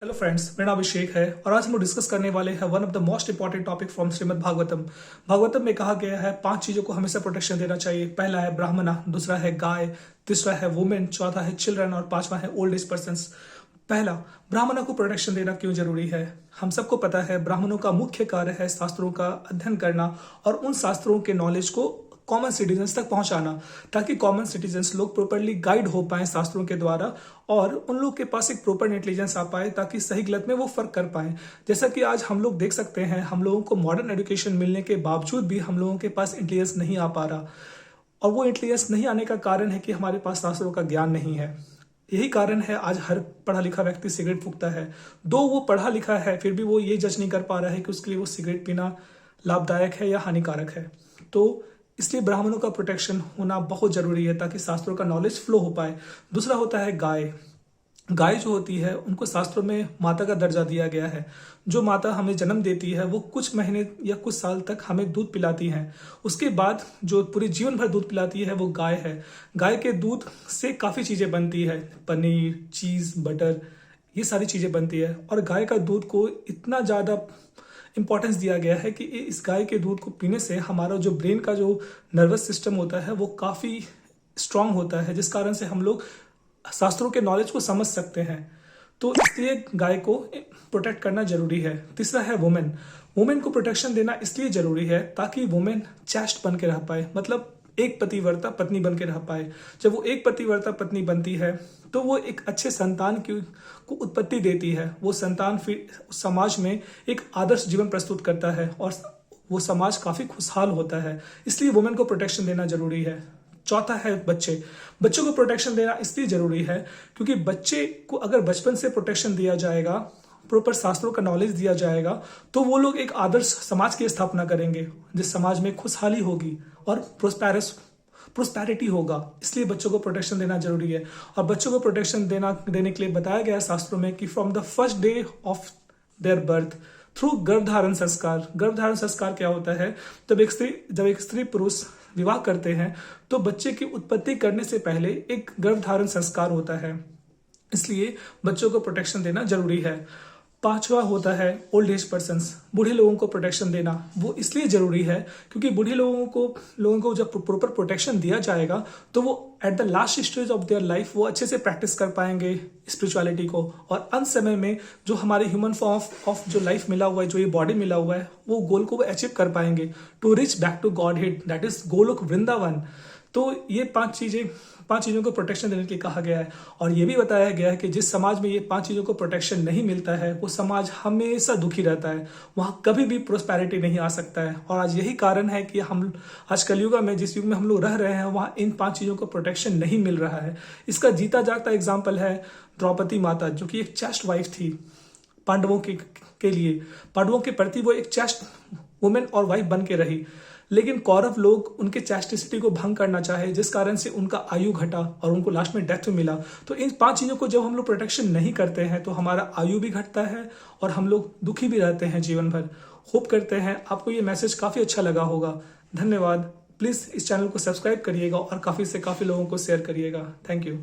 Hello friends, मेरा नाम अभिषेक है और आज हम लोग डिस्कस करने वाले हैं one of the most important topic from Shrimad Bhagavatam. Bhagavatam में कहा गया है 5 चीजों को हमेशा प्रोटेक्शन देना चाहिए। पहला है ब्राह्मणा, दूसरा है गाय, तीसरा है वुमेन, चौथा है चिल्ड्रन और पांचवा है ओल्ड एज पर्सन्स। पहला, ब्राह्मणों को प्रोटेक्शन देना क्यों जरूरी है। हम सबको पता है ब्राह्मणों का मुख्य कार्य है शास्त्रों का अध्ययन करना और उन शास्त्रों के नॉलेज को कॉमन सिटीजन्स तक पहुंचाना, ताकि कॉमन सिटीजन्स लोग प्रॉपरली गाइड हो पाए शास्त्रों के द्वारा और उन लोग के पास एक प्रॉपर इंटेलिजेंस आ पाए, ताकि सही गलत में वो फर्क कर पाए। जैसा कि आज हम लोग देख सकते हैं, हम लोगों को मॉडर्न एजुकेशन मिलने के बावजूद भी हम लोगों के पास इंटेलिजेंस नहीं आ पा रहा, और वो इंटेलिजेंस नहीं आने का कारण है कि हमारे पास शास्त्रों का ज्ञान नहीं है। यही कारण है आज हर पढ़ा लिखा व्यक्ति सिगरेट फूकता है। दो वो पढ़ा लिखा है, फिर भी वो ये जज नहीं कर पा रहा है कि उसके लिए वो सिगरेट पीना लाभदायक है या हानिकारक है। तो इसलिए ब्राह्मणों का प्रोटेक्शन होना बहुत जरूरी है, ताकि शास्त्रों का नॉलेज फ्लो हो पाए। दूसरा होता है गाय। गाय जो होती है उनको शास्त्रों में माता का दर्जा दिया गया है। जो माता हमें जन्म देती है वो कुछ महीने या कुछ साल तक हमें दूध पिलाती है। उसके बाद जो पूरे जीवन भर दूध पिलाती है वो गाय है। गाय के दूध से काफ़ी चीज़ें बनती है, पनीर, चीज़, बटर, ये सारी चीज़ें बनती है। और गाय का दूध को इतना ज़्यादा इंपॉर्टेंस दिया गया है कि इस गाय के दूध को पीने से हमारा जो ब्रेन का जो नर्वस सिस्टम होता है वो काफ़ी स्ट्रांग होता है, जिस कारण से हम लोग शास्त्रों के नॉलेज को समझ सकते हैं। तो इसलिए गाय को प्रोटेक्ट करना जरूरी है। तीसरा है वुमेन। वुमेन को प्रोटेक्शन देना इसलिए जरूरी है ताकि वुमेन चैस्ट बन के रह पाए, मतलब एक पतिव्रता पत्नी बन के रह पाए। जब वो एक पतिव्रता पत्नी बनती है तो वो एक अच्छे संतान को उत्पत्ति देती है। वो संतान फिर समाज में एक आदर्श जीवन प्रस्तुत करता है और वो समाज काफी खुशहाल होता है। इसलिए वुमेन को प्रोटेक्शन देना जरूरी है। चौथा है बच्चे। बच्चों को प्रोटेक्शन देना इसलिए जरूरी है क्योंकि बच्चे को अगर बचपन से प्रोटेक्शन दिया जाएगा, प्रॉपर शास्त्रों का नॉलेज दिया जाएगा, तो वो लोग एक आदर्श समाज की स्थापना करेंगे, जिस समाज में खुशहाली होगी और प्रोस्पेरिटी होगा। इसलिए बच्चों को प्रोटेक्शन देना जरूरी है। और बच्चों को प्रोटेक्शन देने के लिए बताया गया है शास्त्रों में कि from the first day of their birth through गर्भधारण संस्कार। गर्भधारण संस्कार क्या होता है? जब एक स्त्री पुरुष विवाह करते हैं तो बच्चे की उत्पत्ति करने से पहले एक गर्भधारण संस्कार होता है। इसलिए बच्चों को प्रोटेक्शन देना जरूरी है। पांचवा होता है ओल्ड एज पर्सन्स। बूढ़े लोगों को प्रोटेक्शन देना वो इसलिए जरूरी है क्योंकि बूढ़े लोगों को जब प्रॉपर प्रोटेक्शन दिया जाएगा तो वो at the last stage of their life वो अच्छे से प्रैक्टिस कर पाएंगे स्पिरिचुअलिटी को, और अंत समय में जो हमारे ह्यूमन फॉर्म ऑफ जो लाइफ मिला हुआ है, जो ये बॉडी मिला हुआ है, वो गोल को वो अचीव कर पाएंगे to reach back to Godhead, that is Goloka Vrindavan. तो ये पांच चीजों को प्रोटेक्शन देने के लिए कहा गया है। और ये भी बताया गया है कि जिस समाज में ये 5 चीजों को प्रोटेक्शन नहीं मिलता है वो समाज हमेशा दुखी रहता है, वहां कभी भी प्रोस्पेरिटी नहीं आ सकता है। और आज यही कारण है कि हम आज कलयुग में, जिस युग में हम लोग रह रहे हैं, वहां इन 5 चीजों को प्रोटेक्शन नहीं मिल रहा है। इसका जीता जागता एग्जाम्पल है द्रौपदी माता, जो कि एक चैस्ट वाइफ थी पांडवों के लिए। पांडवों के प्रति वो एक चैस्ट वुमेन और वाइफ बन के रही, लेकिन कौरव लोग उनके चैस्टिसिटी को भंग करना चाहे, जिस कारण से उनका आयु घटा और उनको लास्ट में डेथ मिला। तो इन 5 चीजों को जब हम लोग प्रोटेक्शन नहीं करते हैं तो हमारा आयु भी घटता है और हम लोग दुखी भी रहते हैं जीवन भर। होप करते हैं आपको ये मैसेज काफी अच्छा लगा होगा। धन्यवाद। प्लीज इस चैनल को सब्सक्राइब करिएगा और काफी से काफी लोगों को शेयर करिएगा। Thank you.